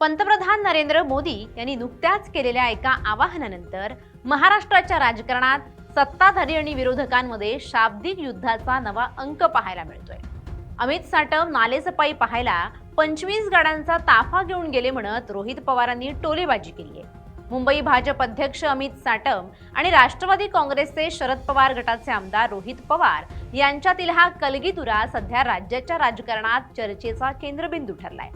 पंतप्रधान नरेंद्र मोदी यांनी नुकत्याच केलेल्या एका आवाहनानंतर महाराष्ट्राच्या राजकारणात सत्ताधारी आणि विरोधकांमध्ये शाब्दिक युद्धाचा नवा अंक पाहायला मिळतोय। अमित साटम नालेसफाई पाहायला 25 गाड्यांचा ताफा घेऊन गेले म्हणत रोहित पवारांनी टोलेबाजी केली आहे। मुंबई भाजप अध्यक्ष अमित साटम आणि राष्ट्रवादी काँग्रेसचे शरद पवार गटाचे आमदार रोहित पवार यांच्यातील हा कलगीतुरा सध्या राज्याच्या राजकारणात चर्चेचा केंद्रबिंदू ठरलाय।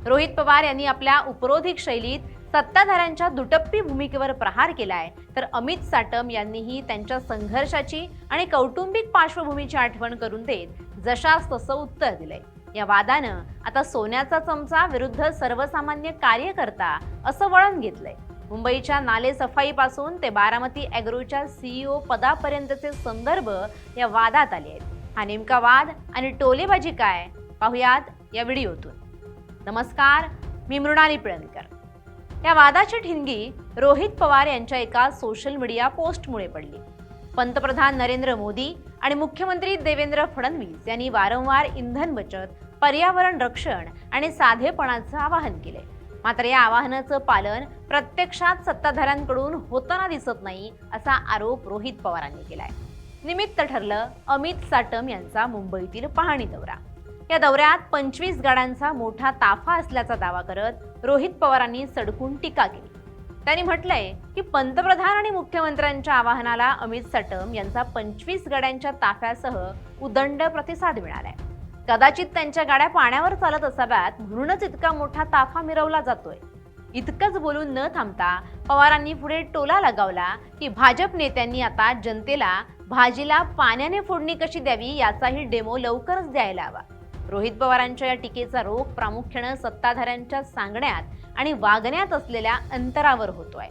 रोहित पवार यांनी आपल्या उपरोधिक शैलीत सत्ताधाऱ्यांच्या दुटप्पी भूमिकेवर प्रहार केलाय, तर अमित साटम यांनीही त्यांच्या संघर्षाची आणि कौटुंबिक पार्श्वभूमीची आठवण करून देत जशास तसं उत्तर दिलंय। या वादानं आता सोन्याचा चमचा विरुद्ध सर्वसामान्य कार्यकर्ता असं वळण घेतलंय। मुंबईच्या नालेसफाईपासून ते बारामती ॲग्रोच्या CEO पदापर्यंतचे संदर्भ या वादात आले आहेत। हा नेमका वाद आणि टोलेबाजी काय पाहुयात या व्हिडिओतून। नमस्कार, मी मृणाली पिळणकर। या वादाची ठिणगी रोहित पवार यांच्या एका सोशल मीडिया पोस्टमुळे पडली। पंतप्रधान नरेंद्र मोदी आणि मुख्यमंत्री देवेंद्र फडणवीस यांनी वारंवार इंधन बचत, पर्यावरण रक्षण आणि साधेपणाचं आवाहन केले। मात्र या आवाहनाचं पालन प्रत्यक्षात सत्ताधाऱ्यांकडून होताना दिसत नाही असा आरोप रोहित पवारांनी केलाय। निमित्त ठरलं अमित साटम यांचा मुंबईतील पाहणी दौरा। या दौऱ्यात 25 गाड्यांचा मोठा ताफा असल्याचा दावा करत रोहित पवारांनी सडकून टीका केली। त्यांनी म्हटलंय की पंतप्रधान आणि मुख्यमंत्र्यांच्या आवाहनाला अमित साटम यांचा 25 गाड्यांच्या ताफ्यासह उदंड प्रतिसाद मिळालाय। कदाचित त्यांच्या गाड्या पाण्यावर चालत असाव्यात म्हणूनच इतका मोठा ताफा मिरवला जातोय। इतकंच बोलून न थांबता पवारांनी पुढे टोला लगावला की भाजप नेत्यांनी आता जनतेला भाजीला पाण्याने फोडणी कशी द्यावी याचाही डेमो लवकरच द्यायला हवा। रोहित पवारांच्या या टीकेचा रोख प्रामुख्याने सत्ताधाऱ्यांच्या सांगण्यात आणि वागण्यात असलेल्या अंतरावर होतोय।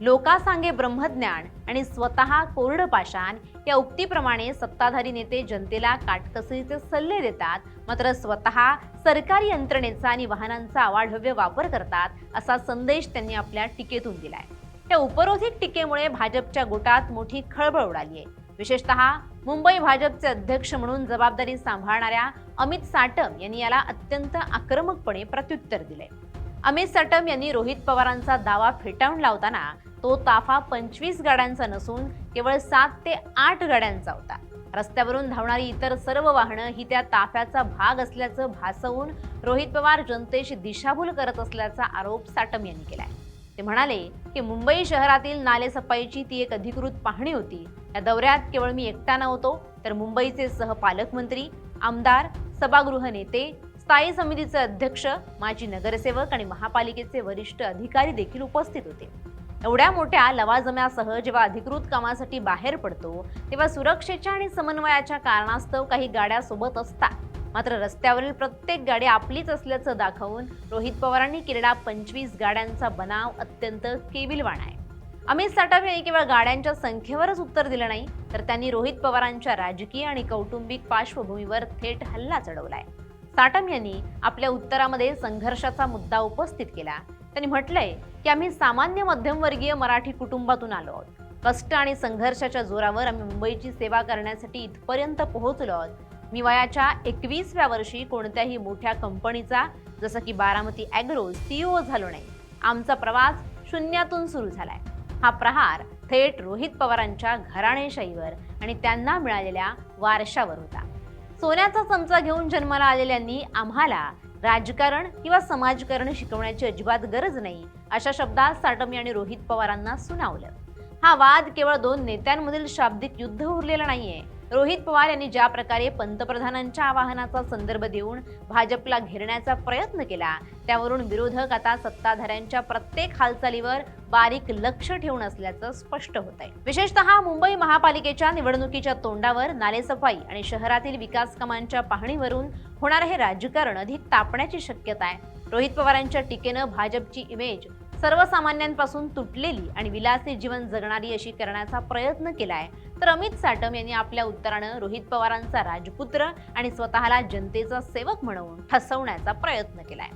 लोका सांगे ब्रह्मज्ञान आणि स्वतः कोरडं पाषाण या उक्तीप्रमाणे सत्ताधारी नेते जनतेला काटकसरीचे सल्ले देतात, मात्र स्वतः सरकारी यंत्रणेचा आणि वाहनांचा अवाढव्य वापर करतात असा संदेश त्यांनी आपल्या टीकेतून दिलाय। या उपरोधिक टीकेमुळे भाजपच्या गोटात मोठी खळबळ उडाली आहे। विशेषतः मुंबई भाजपचे अध्यक्ष म्हणून जबाबदारी सांभाळणाऱ्या अमित साटम यांनी याला अत्यंत आक्रमकपणे प्रत्युत्तर दिले। अमित साटम यांनी रोहित पवारांचा दावा फेटाळून लावताना तो ताफा 25 गाड्यांचा नसून केवळ 7 ते 8 गाड्यांचा होता। रस्त्यावरून धावणारी इतर सर्व वाहनं ही त्या ताफ्याचा भाग असल्याचं भासवून रोहित पवार जनतेशी दिशाभूल करत असल्याचा आरोप साटम यांनी केलाय। ते म्हणाले की मुंबई शहरातील नालेसफाईची ती एक अधिकृत पाहणी होती। या दौऱ्यात केवळ मी एकटा नव्हतो, तर मुंबईचे सहपालकमंत्री, आमदार, सभागृह नेते, स्थायी समितीचे अध्यक्ष, माजी नगरसेवक आणि महापालिकेचे वरिष्ठ अधिकारी देखील उपस्थित होते। एवढ्या मोठ्या लवाजम्यासह जेव्हा अधिकृत कामासाठी बाहेर पडतो तेव्हा सुरक्षेच्या आणि समन्वयाच्या कारणास्तव काही गाड्या सोबत असतात, मात्र रस्त्यावरील प्रत्येक गाडी आपलीच असल्याचं दाखवून रोहित पवारांनी केलेला 25 गाड्यांचा बनाव अत्यंत केविलवाणा आहे। अमित साटम यांनी केवळ गाड्यांच्या संख्येवरच उत्तर दिलं नाही, तर त्यांनी रोहित पवारांच्या राजकीय आणि कौटुंबिक पार्श्वभूमीवर थेट हल्ला चढवलाय। साटम यांनी आपल्या उत्तरामध्ये संघर्षाचा मुद्दा उपस्थित केला। त्यांनी म्हटलंय की आम्ही सामान्य मध्यमवर्गीय मराठी कुटुंबातून आलो आहोत। कष्ट आणि संघर्षाच्या जोरावर आम्ही मुंबईची सेवा करण्यासाठी इथपर्यंत पोहोचलो आहोत। मी वयाच्या 21व्या वर्षी कोणत्याही मोठ्या कंपनीचा जसं की बारामती ॲग्रो CEO झालो नाही। आमचा प्रवास शून्यातून सुरू झालाय। हा प्रहार थेट रोहित पवारांच्या घराणेशाहीवर आणि त्यांना मिळालेल्या वारशावर होता। सोन्याचा चमचा घेऊन जन्माला आलेल्यांनी आम्हाला राजकारण किंवा समाजकारण शिकवण्याची अजिबात गरज नाही अशा शब्दात साटम यांनी रोहित पवारांना सुनावलं। हा वाद केवळ 2 नेत्यांमधील शाब्दिक युद्ध उरलेला नाहीये। रोहित पवार यांनी ज्या प्रकारे पंतप्रधानांच्या आवाहनाचा संदर्भ देऊन भाजपला घेरण्याचा प्रयत्न केला, त्यावरून विरोधक आता सत्ताधाऱ्यांच्या प्रत्येक हालचालीवर बारीक लक्ष ठेवून असल्याचं स्पष्ट होत आहे। विशेषतः मुंबई महापालिकेच्या निवडणुकीच्या तोंडावर नालेसफाई आणि शहरातील विकास कामांच्या पाहणीवरून होणारे हे राजकारण अधिक तापण्याची शक्यता आहे। रोहित पवारांच्या टीकेनं भाजपची इमेज सर्वसामान्यांपासून तुटलेली आणि विलासी जीवन जगणारी अशी करण्याचा प्रयत्न केलाय, तर अमित साटम यांनी आपल्या उत्तरानं रोहित पवारांचा राजपुत्र आणि स्वतःला जनतेचा सेवक म्हणून ठसवण्याचा प्रयत्न केलाय।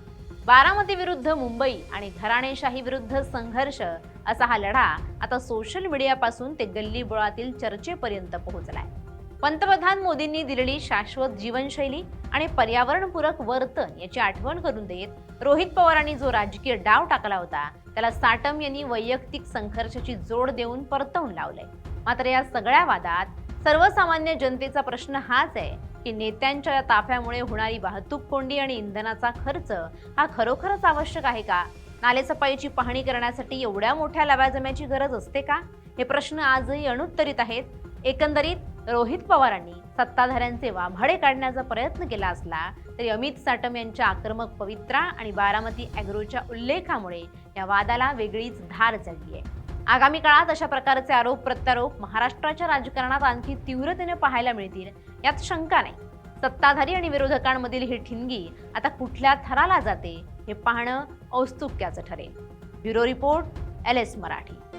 बारामती विरुद्ध मुंबई आणि घराणेशाही विरुद्ध संघर्ष असा हा लढा आता सोशल मीडियापासून ते गल्लीबोळातील चर्चेपर्यंत पोहोचलाय। पंतप्रधान मोदींनी दिलेली शाश्वत जीवनशैली आणि पर्यावरणपूरक वर्तन याची आठवण करून देत रोहित पवारांनी जो राजकीय डाव टाकला होता त्याला साटम यांनी वैयक्तिक संघर्षाची जोड देऊन परतवून लावलंय. मात्र या सगळ्या वादात सर्वसामान्य जनतेचा प्रश्न हाच आहे की नेत्यांच्या ताफ्यामुळे होणारी वाहतूक कोंडी आणि इंधनाचा खर्च हा खरोखरच आवश्यक आहे का? नालेसफाईची पाहणी करण्यासाठी एवढ्या मोठ्या लवाजम्याची गरज असते का? हे प्रश्न आजही अनुत्तरित आहेत. एकंदरीत रोहित पवारांनी सत्ताधाऱ्यांचे वाभाडे काढण्याचा प्रयत्न केला असला तरी अमित साटम यांच्या आक्रमक पवित्रा आणि बारामती ॲग्रोच्या उल्लेखामुळे या वादाला वेगळीच धार चढली आहे. आगामी काळात अशा प्रकारचे आरोप प्रत्यारोप महाराष्ट्राच्या राजकारणात आणखी तीव्रतेने पाहायला मिळतील यात शंका नाही. सत्ताधारी आणि विरोधकांमधील ही ठिणगी आता कुठल्या थराला जाते हे पाहणं औत्सुक्याचं ठरेल. Bureau report, LS Marathi.